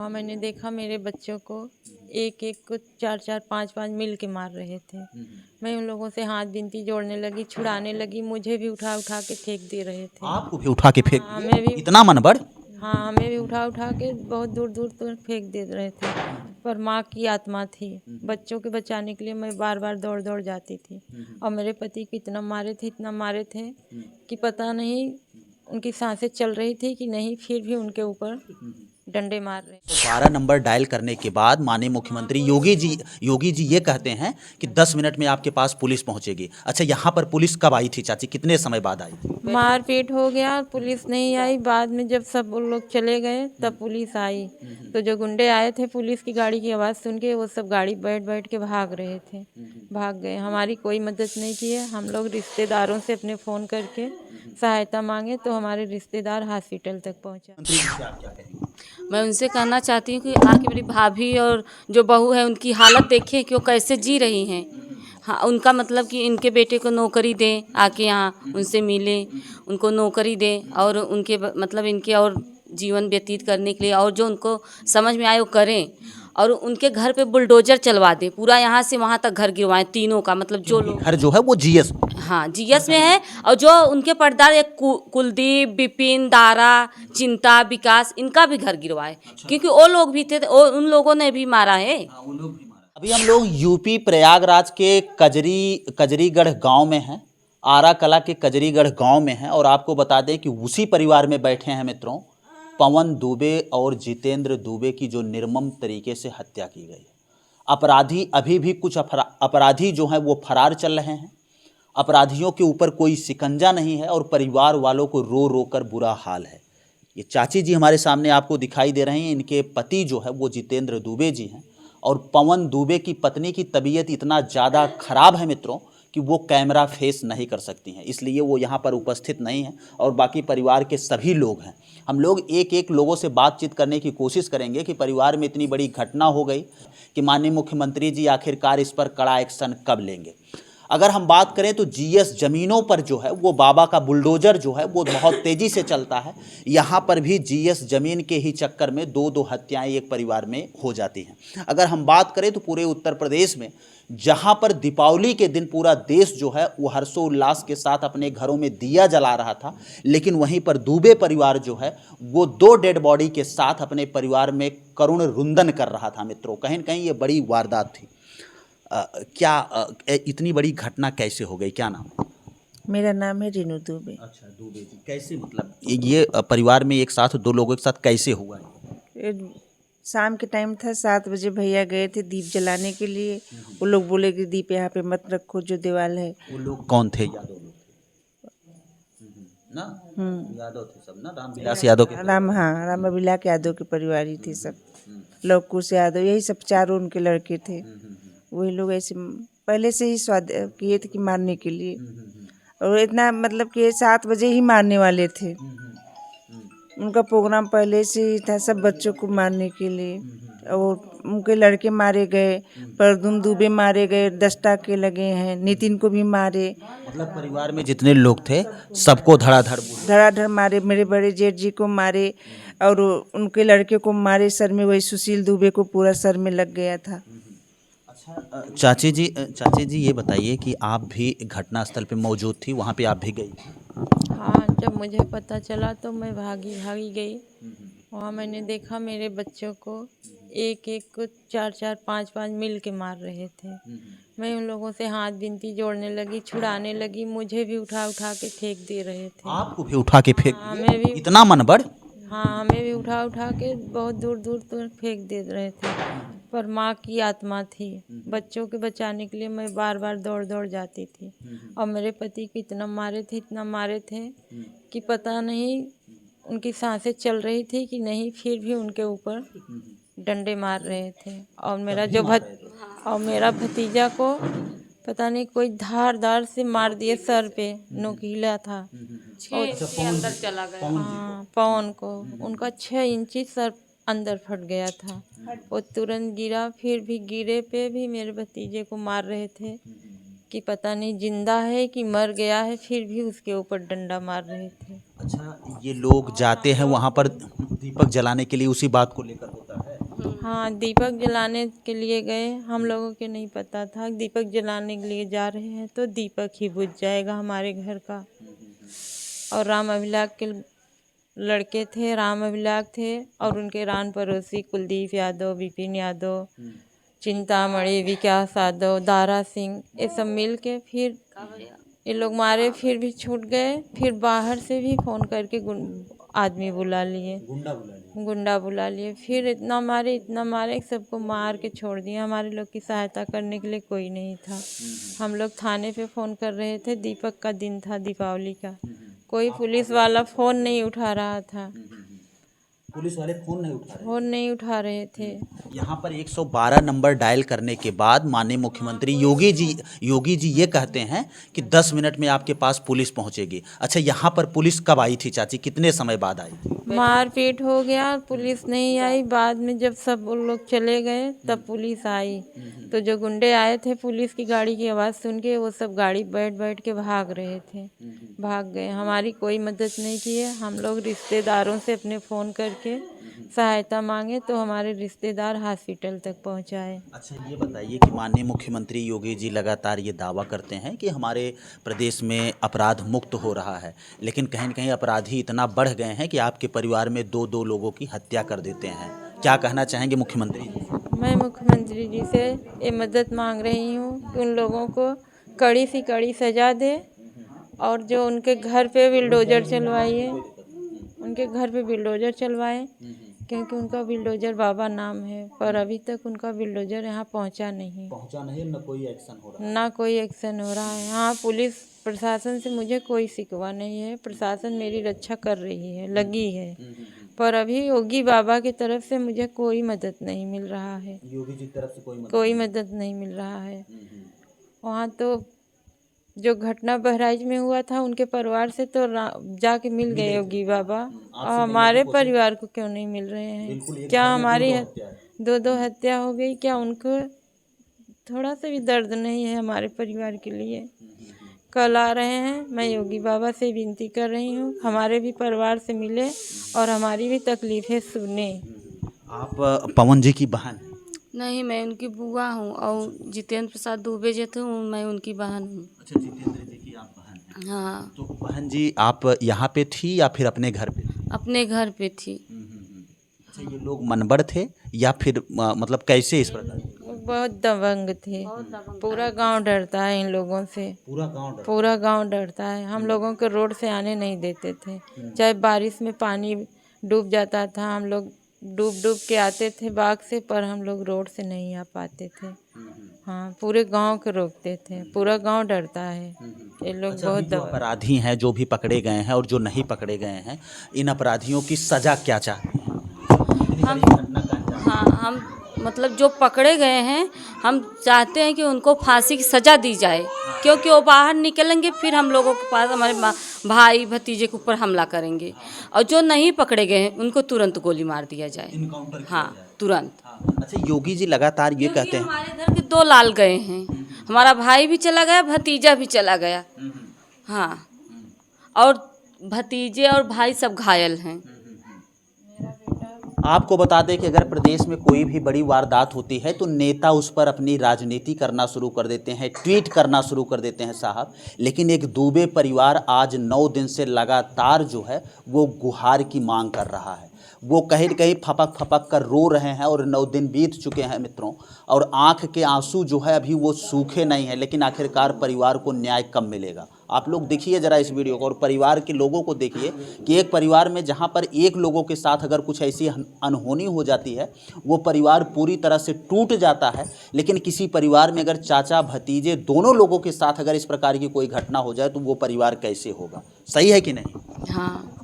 हाँ, मैंने देखा मेरे बच्चों को एक एक को चार चार पांच पांच मिल के मार रहे थे। मैं उन लोगों से हाथ बिनती जोड़ने लगी, छुड़ाने लगी, मुझे भी उठा उठा के फेंक दे रहे थे। आपको भी उठा के फेंक हाँ, दिए? हमें भी इतना मनबड़? हाँ, हमें भी उठा उठा के बहुत दूर दूर तक फेंक दे रहे थे। पर माँ की आत्मा थी, बच्चों के बचाने के लिए मैं बार बार दौड़ दौड़ जाती थी। और मेरे पति को इतना मारे थे, इतना मारे थे कि पता नहीं उनकी सांसें चल रही थी कि नहीं, फिर भी उनके ऊपर डंडे मार रहे। 12 नंबर डायल करने के बाद माननीय मुख्यमंत्री योगी जी ये कहते हैं कि 10 मिनट में आपके पास पुलिस पहुंचेगी। अच्छा, यहाँ पर पुलिस कब आई थी चाची, कितने समय बाद आई थी? मारपीट हो गया, पुलिस नहीं आई। बाद में जब सब वो लोग चले गए तब पुलिस आई। तो जो गुंडे आए थे, पुलिस की गाड़ी की आवाज़ सुन के वो सब गाड़ी बैठ बैठ के भाग रहे थे, भाग गए। हमारी कोई मदद नहीं की है। हम लोग रिश्तेदारों से अपने फ़ोन करके सहायता मांगे तो हमारे रिश्तेदार हॉस्पिटल तक पहुँचा। मंत्री जी से आप क्या कहेंगे? मैं उनसे कहना चाहती हूँ कि आके मेरी भाभी और जो बहू है उनकी हालत देखें कि वो कैसे जी रही हैं। हाँ, उनका मतलब कि इनके बेटे को नौकरी दें, आके यहाँ उनसे मिलें, उनको नौकरी दें और उनके मतलब इनके और जीवन व्यतीत करने के लिए और जो उनको समझ में आए वो करें। और उनके घर पे बुलडोजर चलवा दें, पूरा यहाँ से वहाँ तक घर गिरवाएं तीनों का, मतलब जो लोग घर जो है वो जीएस। हाँ जीएस में है। और जो उनके पर्दार एक कुलदीप, विपिन, दारा, चिंता, विकास, इनका भी घर गिरवाए। क्योंकि वो लोग भी थे, उन लोगों ने भी मारा है। अभी हम लोग यूपी प्रयागराज के कजरीगढ़ गांव में हैं, आरा कला के कजरीगढ़ गांव में हैं और आपको बता दें कि उसी परिवार में बैठे हैं मित्रों, पवन दुबे और जितेंद्र दुबे की जो निर्मम तरीके से हत्या की गई है। अपराधी अभी भी कुछ अपराधी जो हैं वो फरार चल रहे हैं। अपराधियों के ऊपर कोई शिकंजा नहीं है और परिवार वालों को रो रो कर बुरा हाल है। ये चाची जी हमारे सामने आपको दिखाई दे रहे हैं, इनके पति जो है वो जितेंद्र दुबे जी हैं और पवन दुबे की पत्नी की तबीयत इतना ज़्यादा खराब है मित्रों कि वो कैमरा फेस नहीं कर सकती हैं, इसलिए वो यहाँ पर उपस्थित नहीं हैं और बाकी परिवार के सभी लोग हैं। हम लोग एक एक लोगों से बातचीत करने की कोशिश करेंगे कि परिवार में इतनी बड़ी घटना हो गई कि माननीय मुख्यमंत्री जी आखिरकार इस पर कड़ा एक्शन कब लेंगे। अगर हम बात करें तो जीएस ज़मीनों पर जो है वो बाबा का बुलडोज़र जो है वो बहुत तेज़ी से चलता है। यहाँ पर भी जीएस ज़मीन के ही चक्कर में दो हत्याएं एक परिवार में हो जाती हैं। अगर हम बात करें तो पूरे उत्तर प्रदेश में जहाँ पर दीपावली के दिन पूरा देश जो है वो हर्षोल्लास के साथ अपने घरों में दिया जला रहा था, लेकिन वहीं पर दुबे परिवार जो है वो 2 डेड बॉडी के साथ अपने परिवार में करुण रुंदन कर रहा था मित्रों। कहीं न कहीं ये बड़ी वारदात थी। इतनी बड़ी घटना कैसे हो गई, क्या नाम है? मेरा नाम है रेनू दुबे। अच्छा, दुबे जी, कैसे मतलब ये परिवार में एक साथ 2 लोगों के साथ कैसे हुआ है? शाम के टाइम था, 7 बजे भैया गए थे दीप जलाने के लिए। वो लोग बोले कि दीप यहाँ पे मत रखो, जो दीवार है। वो लोग कौन थे? यादव लोग थे ना? यादव थे सब ना, रामविलास यादव के? हाँ, राम अभिलाष यादव के परिवार ही थे सब। लवकुश यादव, यही सब चारों उनके लड़के थे। वही लोग ऐसे पहले से ही स्वाद किए थे कि मारने के लिए, और इतना मतलब कि 7 बजे ही मारने वाले थे। उनका प्रोग्राम पहले से ही था सब बच्चों को मारने के लिए। और उनके लड़के मारे गए, परदुम दुबे मारे गए, 10 टाके लगे हैं, नितिन को भी मारे। मतलब परिवार में जितने लोग थे सबको धड़ाधड़ मारे। मेरे बड़े जेठ जी को मारे और उनके लड़के को मारे सर में, वही सुशील दुबे को पूरा सर में लग गया था। चाची जी ये बताइए कि आप भी घटनास्थल पे मौजूद थी, वहाँ पे आप भी गई? हाँ, जब मुझे पता चला तो मैं भागी गई। वहाँ मैंने देखा मेरे बच्चों को एक एक को चार चार पांच पांच मिल के मार रहे थे। मैं उन लोगों से हाथ बिनती जोड़ने लगी, छुड़ाने लगी, मुझे भी उठा उठा के फेंक दे रहे थे। आपको भी उठा के फेंक हाँ, दिए? हमें भी इतना मनबड़? हाँ, हमें भी उठा उठा के बहुत दूर दूर तक फेंक दे रहे थे। पर माँ की आत्मा थी, बच्चों के बचाने के लिए मैं बार बार दौड़ दौड़ जाती थी। और मेरे पति को इतना मारे थे कि पता नहीं उनकी सांसें चल रही थी कि नहीं, फिर भी उनके ऊपर डंडे मार रहे थे। और मेरा भतीजा को पता नहीं कोई धार से मार दिए, सर पे नोकीला था। और अंदर चला गया। हाँ, पवन को उनका 6 इंची सर अंदर फट गया था। वो तुरंत गिरा, फिर भी गिरे पे भी मेरे भतीजे को मार रहे थे कि पता नहीं जिंदा है कि मर गया है, फिर भी उसके ऊपर डंडा मार रहे थे। अच्छा, ये लोग जाते हैं वहाँ पर दीपक जलाने के लिए, उसी बात को लेकर होता है? गए? हाँ, दीपक जलाने के लिए गए। हम लोगों के नहीं पता था दीपक जलाने के लिए जा रहे हैं तो दीपक ही बुझ जाएगा हमारे घर का। और राम अभिलाष के लड़के थे, राम अभिलाष थे और उनके रान पड़ोसी कुलदीप यादव, विपिन यादव, चिंतामणि, विकास यादव, दारा सिंह, ये सब मिल के फिर ये लोग मारे, फिर भी छूट गए। फिर बाहर से भी फ़ोन करके आदमी बुला लिए, गुंडा बुला लिए। फिर इतना मारे कि सबको मार के छोड़ दिया। हमारे लोग की सहायता करने के लिए कोई नहीं था। हम लोग थाने पे फ़ोन कर रहे थे, दीपक का दिन था, दीपावली का। कोई पुलिस वाला फ़ोन नहीं उठा रहा था, पुलिस वाले फोन नहीं उठा रहे? फ़ोन नहीं उठा रहे थे। यहाँ पर 112 नंबर डायल करने के बाद माननीय मुख्यमंत्री योगी जी ये कहते हैं कि 10 मिनट में आपके पास पुलिस पहुंचेगी। अच्छा, यहाँ पर पुलिस कब आई थी चाची, कितने समय बाद आई थी? मारपीट हो गया, पुलिस नहीं आई। बाद में जब सब लोग चले गए तब पुलिस आई। तो जो गुंडे आए थे पुलिस की गाड़ी की आवाज़ सुन के वो सब गाड़ी बैठ के भाग रहे थे, भाग गए। हमारी कोई मदद नहीं की है। हम लोग रिश्तेदारों से अपने फ़ोन करके सहायता मांगे तो हमारे रिश्तेदार हॉस्पिटल तक पहुंचाए। अच्छा, ये बताइए कि माननीय मुख्यमंत्री योगी जी लगातार ये दावा करते हैं कि हमारे प्रदेश में अपराध मुक्त हो रहा है, लेकिन कहीं न कहीं अपराधी इतना बढ़ गए हैं कि आपके परिवार में दो लोगों की हत्या कर देते हैं। क्या कहना चाहेंगे मुख्यमंत्री जी? मैं मुख्यमंत्री जी से ये मदद मांग रही हूँ कि उन लोगों को कड़ी से कड़ी सज़ा दे और जो उनके घर पे बिल्डोज़र चलवाइए, उनके घर पे बिल्डोज़र चलवाएं, क्योंकि उनका बिल्डोज़र बाबा नाम है, पर अभी तक उनका बिल्डोज़र यहाँ पहुँचा नहीं, न कोई एक्शन हो रहा ना कोई एक्शन हो रहा है। हाँ, पुलिस प्रशासन से मुझे कोई शिकवा नहीं है, प्रशासन मेरी रक्षा कर रही है, लगी है, पर अभी योगी बाबा की तरफ से मुझे कोई मदद नहीं मिल रहा है। योगी जी की तरफ से कोई मदद नहीं मिल रहा है। वहाँ तो जो घटना बहराइच में हुआ था उनके परिवार से तो जाके मिल गए योगी बाबा, और हमारे परिवार को क्यों नहीं मिल रहे हैं? क्या हमारी 2 हत्या हो गई? क्या उनको थोड़ा सा भी दर्द नहीं है हमारे परिवार के लिए? कल आ रहे हैं, मैं योगी बाबा से विनती कर रही हूँ हमारे भी परिवार से मिले और हमारी भी तकलीफ़ें सुने। आप पवन जी की बहन हैं? नहीं, मैं उनकी बुआ हूँ और जितेंद्र प्रसाद दुबे जी थे, मैं उनकी बहन हूँ। अच्छा, जितेंद्र जी की आप बहन हैं। हाँ, तो बहन जी आप यहाँ पे थी या फिर अपने घर पे थी? अपने घर पे थी। अच्छा, ये लोग मनबड़ थे या फिर मतलब कैसे इस प्रकार? वो बहुत दबंग थे, पूरा गांव डरता है इन लोगों से, पूरा गांव डरता है। हम लोगों को रोड से आने नहीं देते थे, चाहे बारिश में पानी डूब जाता था, हम लोग डूब के आते थे बाग से, पर हम लोग रोड से नहीं आ पाते थे। हाँ, पूरे गांव को रोकते थे, पूरा गांव डरता है। ये लोग अच्छा, बहुत अभी जो अपराधी हैं, जो भी पकड़े गए हैं और जो नहीं पकड़े गए हैं, इन अपराधियों की सजा क्या चाहते हैं? हाँ, हम मतलब जो पकड़े गए हैं हम चाहते हैं कि उनको फांसी की सज़ा दी जाए, क्योंकि वो बाहर निकलेंगे फिर हम लोगों के पास हमारे भाई भतीजे के ऊपर हमला करेंगे, और जो नहीं पकड़े गए हैं उनको तुरंत गोली मार दिया जाए। हाँ, तुरंत। अच्छा, योगी जी लगातार ये कहते हैं, हमारे घर के 2 लाल गए हैं, हमारा भाई भी चला गया, भतीजा भी चला गया। हाँ, और भतीजे और भाई सब घायल हैं। आपको बता दें कि अगर प्रदेश में कोई भी बड़ी वारदात होती है तो नेता उस पर अपनी राजनीति करना शुरू कर देते हैं, ट्वीट करना शुरू कर देते हैं साहब। लेकिन एक दुबे परिवार आज 9 दिन से लगातार जो है वो गुहार की मांग कर रहा है। वो कहीं न कहीं फपक कर रो रहे हैं और 9 दिन बीत चुके हैं मित्रों, और आंख के आंसू जो है अभी वो सूखे नहीं हैं। लेकिन आखिरकार परिवार को न्याय कब मिलेगा? आप लोग देखिए ज़रा इस वीडियो को और परिवार के लोगों को देखिए कि एक परिवार में जहां पर एक लोगों के साथ अगर कुछ ऐसी अनहोनी हो जाती है वो परिवार पूरी तरह से टूट जाता है। लेकिन किसी परिवार में अगर चाचा भतीजे दोनों लोगों के साथ अगर इस प्रकार की कोई घटना हो जाए तो वो परिवार कैसे होगा? सही है कि नहीं? हाँ,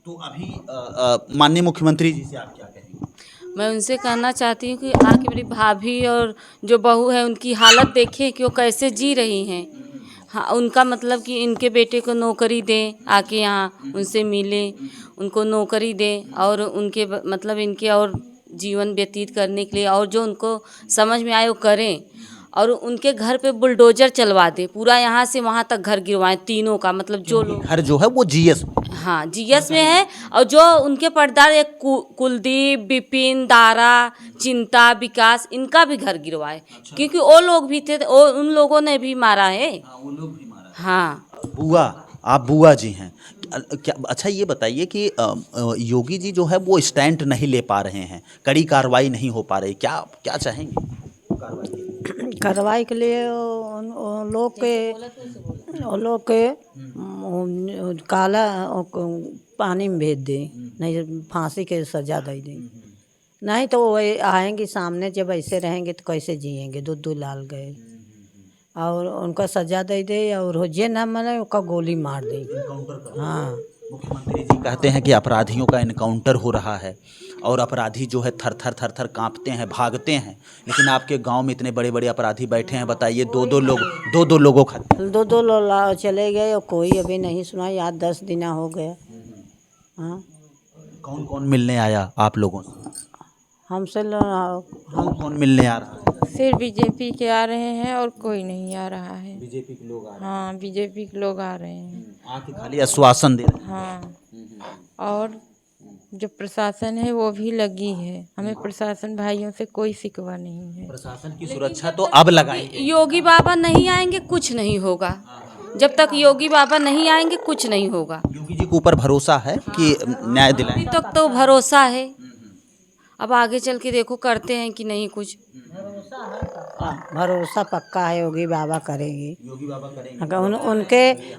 तो अभी माननीय मुख्यमंत्री जी से आप क्या कहेंगे? मैं उनसे कहना चाहती हूँ कि आके मेरी भाभी और जो बहू है उनकी हालत देखें कि वो कैसे जी रही हैं। हाँ, उनका मतलब कि इनके बेटे को नौकरी दें, आके यहाँ उनसे मिले, उनको नौकरी दें और उनके मतलब इनके और जीवन व्यतीत करने के लिए और जो उनको समझ में आए वो करें। और उनके घर पे बुलडोजर चलवा दे, पूरा यहाँ से वहाँ तक घर गिरवाएं तीनों का, मतलब जो लोग। घर जो है वो जीएस में। हाँ, जीएस में है। और जो उनके पर्दार एक कुलदीप, विपिन, दारा, चिंता, विकास, इनका भी घर गिरवाए। क्योंकि वो लोग भी थे, उन लोगों ने भी मारा है। वो लोग भी मारा। हाँ। बुआ, आप बुआ जी हैं क्या? अच्छा ये बताइए कि योगी जी जो है वो स्टैंड नहीं ले पा रहे हैं, कड़ी कार्रवाई नहीं हो पा रही, क्या क्या चाहेंगे कार्रवाई के लिए? कार्रवाई के लिए उन लोग के काला पानी में भेज दें, नहीं फांसी के सजा दे दें। नहीं तो वो आएंगे सामने, जब ऐसे रहेंगे तो कैसे जिएंगे, दूध लाल गए। और उनका सजा दे दे, और हो जे ना माने उनका गोली मार दे। हाँ, मुख्यमंत्री जी कहते हैं कि अपराधियों का इनकाउंटर हो रहा है और अपराधी जो है थर थर कांपते हैं, भागते हैं, लेकिन आपके गांव में इतने बड़े बड़े अपराधी बैठे हैं, बताइए दो दो लोगों का। दो लोग चले गए और कोई अभी नहीं सुना, याद 10 दिन हो गया। हाँ, कौन कौन मिलने आया आप लोगों से? हमसे कौन मिलने आ रहा है? सिर्फ बीजेपी के आ रहे हैं और कोई नहीं आ रहा है। बीजेपी के लोग आ रहे हाँ, बीजेपी के लोग आ रहे हैं। हैं, आके खाली आश्वासन दे रहे हैं। हाँ, और जो प्रशासन है वो भी लगी है, हमें प्रशासन भाइयों से कोई शिकवा नहीं है। प्रशासन की सुरक्षा तो अब लगाएंगे। योगी बाबा नहीं आएंगे कुछ नहीं होगा। जब तक योगी बाबा नहीं आएंगे कुछ नहीं होगा। योगी जी के ऊपर भरोसा है कि न्याय दिलाएंगे? अभी तक तो भरोसा है, अब आगे चल के देखो करते हैं कि नहीं कुछ। भरोसा पक्का है, योगी बाबा करेंगे। योगी बाबा करेंगे। अगर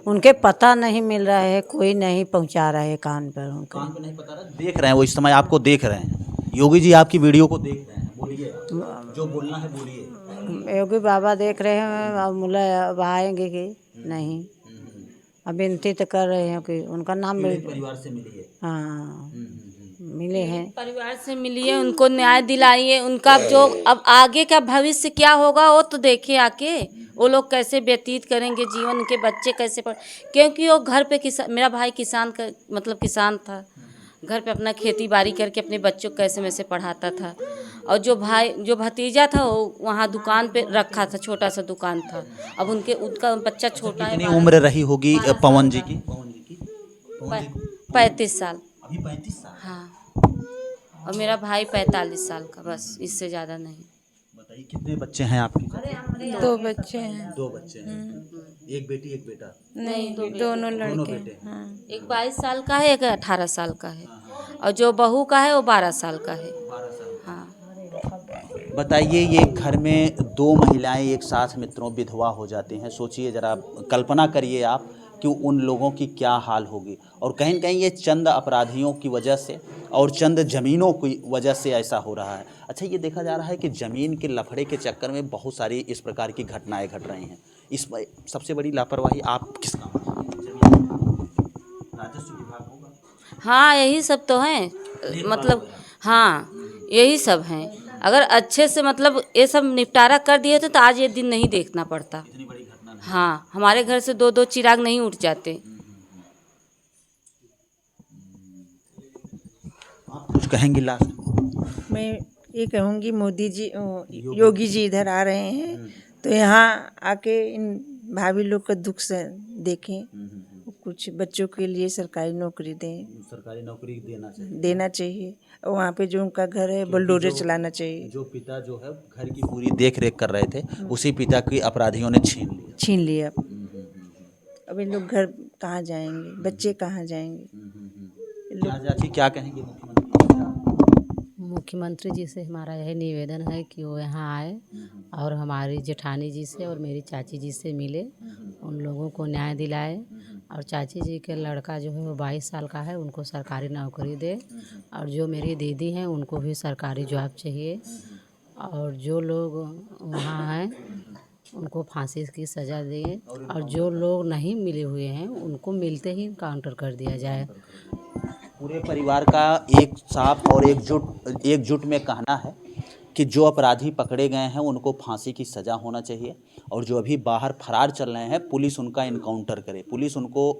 उनके पता नहीं मिल रहा है, कोई नहीं पहुंचा रहा है कान पर उनके। कान पे नहीं पता रहा, देख रहे हैं वो इस समय आपको देख रहे हैं। योगी जी आपकी वीडियो को देख रहे हैं, बोलिए जो बोलना है बोलिए। योगी बाबा देख रहे हैं, अब मुला अब आएंगे कि नहीं, अब विनती तो कर रहे हैं कि उनका नाम परिवार से मिलिए। हाँ, मिले हैं। परिवार से मिलिए, उनको न्याय दिलाइए। उनका जो अब आगे का भविष्य क्या होगा वो तो देखिए आके, वो लोग कैसे व्यतीत करेंगे जीवन, उनके बच्चे कैसे क्योंकि वो घर पे मेरा भाई किसान का मतलब किसान था, घर पे अपना खेती बाड़ी करके अपने बच्चों को कैसे वैसे पढ़ाता था। और जो भतीजा था वो वहाँ दुकान पे रखा था, छोटा सा दुकान था। अब उनका बच्चा छोटा है। कितनी उम्र रही होगी पवन जी की? 35 साल। अभी 35 साल। हाँ, और मेरा भाई 45 साल का, बस इससे ज़्यादा नहीं। बताइए कितने बच्चे हैं आपके? 2 बच्चे हैं। 2 बच्चे हैं, एक बेटी एक बेटा? नहीं, दोनों लड़के। बेटे। हाँ। एक 22 साल का है, एक 18 साल का है, और जो बहू का है वो 12 साल का है। हाँ। बताइए, ये घर में 2 महिलाएं एक साथ मित्रों विधवा हो जाती हैं, सोचिए जरा, कल्पना करिए आप कि उन लोगों की क्या हाल होगी। और कहीं न कहीं ये चंद अपराधियों की वजह से और चंद ज़मीनों की वजह से ऐसा हो रहा है। अच्छा, ये देखा जा रहा है कि ज़मीन के लफड़े के चक्कर में बहुत सारी इस प्रकार की घटनाएं घट रही हैं। इसमें सबसे बड़ी लापरवाही आप किसका मानते हैं? राजस्व विभाग होगा? हाँ, यही सब तो हैं, मतलब हाँ यही सब हैं। अगर अच्छे से मतलब ये सब निपटारा कर दिए थे तो आज ये दिन नहीं देखना पड़ता। हाँ, हमारे घर से 2-2 चिराग नहीं उठ जाते। आप कुछ कहेंगे लास्ट? मैं ये कहूँगी, मोदी जी योगी जी इधर आ रहे हैं तो यहाँ आके इन भाभी लोग का दुख से देखें, कुछ बच्चों के लिए सरकारी नौकरी दें। सरकारी नौकरी देना चाहिए। और वहाँ पे जो उनका घर है बुलडोजर चलाना चाहिए। जो पिता जो है घर की पूरी देख रेख कर रहे थे, उसी पिता की अपराधियों ने छीन लिया। अब इन लोग घर कहाँ जाएंगे, बच्चे कहाँ जाएंगे? चाची क्या कहेंगे? मुख्यमंत्री जी से हमारा यही निवेदन है कि वो यहाँ आए और हमारी जेठानी जी से और मेरी चाची जी से मिले, उन लोगों को न्याय दिलाए। और चाची जी के लड़का जो है वो 22 साल का है, उनको सरकारी नौकरी दे। और जो मेरी दीदी हैं उनको भी सरकारी जॉब चाहिए। और जो लोग वहाँ हैं उनको फांसी की सज़ा दें, और जो लोग नहीं मिले हुए हैं उनको मिलते ही काउंटर कर दिया जाए। पूरे परिवार का एक साफ और एकजुट में कहना है कि जो अपराधी पकड़े गए हैं उनको फांसी की सज़ा होना चाहिए, और जो अभी बाहर फरार चल रहे हैं पुलिस उनका इनकाउंटर करे, पुलिस उनको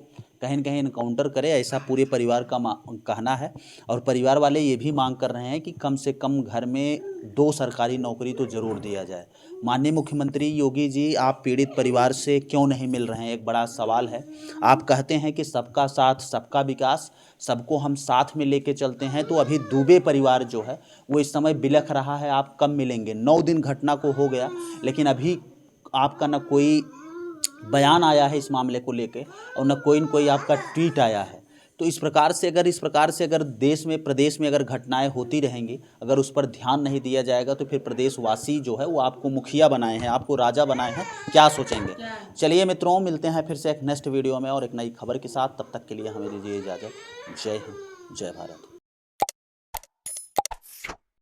कहीं न कहीं इनकाउंटर करे, ऐसा पूरे परिवार का कहना है। और परिवार वाले ये भी मांग कर रहे हैं कि कम से कम घर में 2 सरकारी नौकरी तो ज़रूर दिया जाए। माननीय मुख्यमंत्री योगी जी, आप पीड़ित परिवार से क्यों नहीं मिल रहे हैं, एक बड़ा सवाल है। आप कहते हैं कि सबका साथ सबका विकास, सबको हम साथ में लेके चलते हैं, तो अभी दुबे परिवार जो है वो इस समय बिलख रहा है। आप कब मिलेंगे? 9 दिन घटना को हो गया, लेकिन अभी आपका न कोई बयान आया है इस मामले को लेके और न कोई आपका ट्वीट आया है। तो इस प्रकार से अगर देश में, प्रदेश में अगर घटनाएं होती रहेंगी, अगर उस पर ध्यान नहीं दिया जाएगा, तो फिर प्रदेशवासी जो है वो आपको मुखिया बनाए हैं, आपको राजा बनाए हैं, क्या सोचेंगे। चलिए मित्रों, मिलते हैं फिर से एक नेक्स्ट वीडियो में और एक नई खबर के साथ। तब तक के लिए हमें दीजिए इजाज़त। जय हिंद, जय भारत।